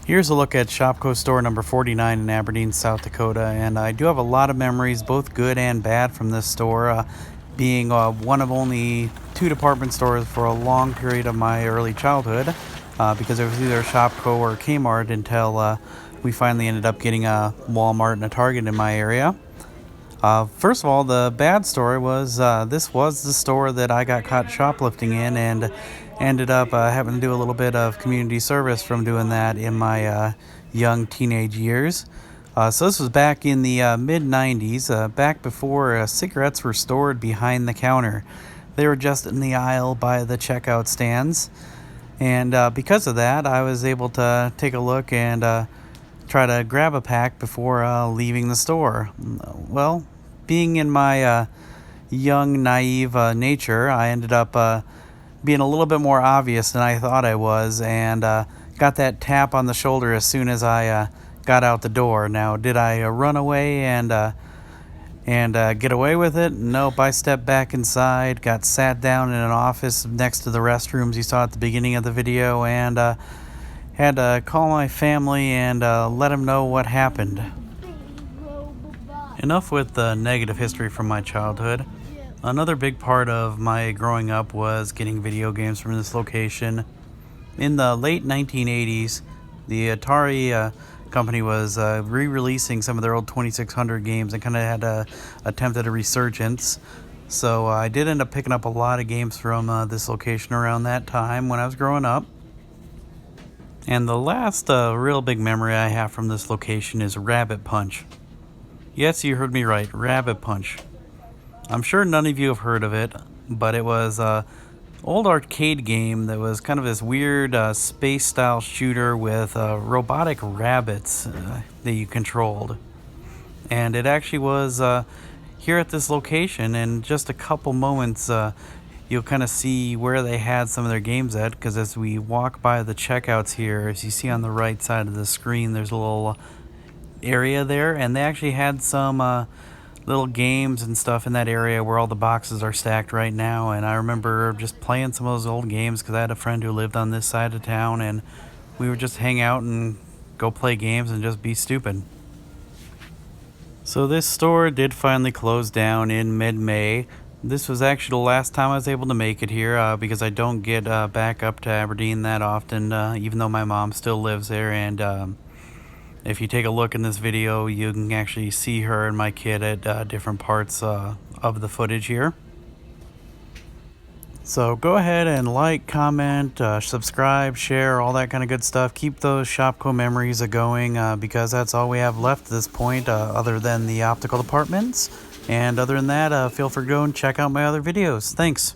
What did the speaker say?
Here's a look at Shopko store number 49 in Aberdeen, South Dakota, and I do have a lot of memories, both good and bad, from this store, being one of only two department stores for a long period of my early childhood, because it was either Shopko or Kmart until we finally ended up getting a Walmart and a Target in my area. First of all, the bad story was this was the store that I got caught shoplifting in and ended up having to do a little bit of community service from doing that in my young teenage years. So this was back in the mid-90s, back before cigarettes were stored behind the counter. They were just in the aisle by the checkout stands. And because of that, I was able to take a look and try to grab a pack before leaving the store. Well, being in my young, naive nature, I ended up being a little bit more obvious than I thought I was, and got that tap on the shoulder as soon as I got out the door. Now, did I run away and get away with it? Nope. I stepped back inside, got sat down in an office next to the restrooms you saw at the beginning of the video, and had to call my family and let them know what happened. Enough with the negative history from my childhood. Another big part of my growing up was getting video games from this location. In the late 1980s, the Atari company was re-releasing some of their old 2600 games and kind of had a attempt at a resurgence. So I did end up picking up a lot of games from this location around that time when I was growing up. And the last real big memory I have from this location is Rabbit Punch. Yes, you heard me right, Rabbit Punch. I'm sure none of you have heard of it, but it was an old arcade game that was kind of this weird space-style shooter with robotic rabbits that you controlled. And it actually was here at this location. In just a couple moments, you'll kind of see where they had some of their games at, because as we walk by the checkouts here, as you see on the right side of the screen, there's a little area there, and they actually had some little games and stuff in that area where all the boxes are stacked right now. And I remember just playing some of those old games because I had a friend who lived on this side of town, and we would just hang out and go play games and just be stupid. So this store did finally close down in mid-May. This was actually the last time I was able to make it here because I don't get back up to Aberdeen that often, even though my mom still lives there. And if you take a look in this video, you can actually see her and my kid at different parts of the footage here. So go ahead and like, comment, subscribe, share, all that kind of good stuff. Keep those Shopko memories going because that's all we have left at this point other than the optical departments. And other than that, feel free to go and check out my other videos. Thanks.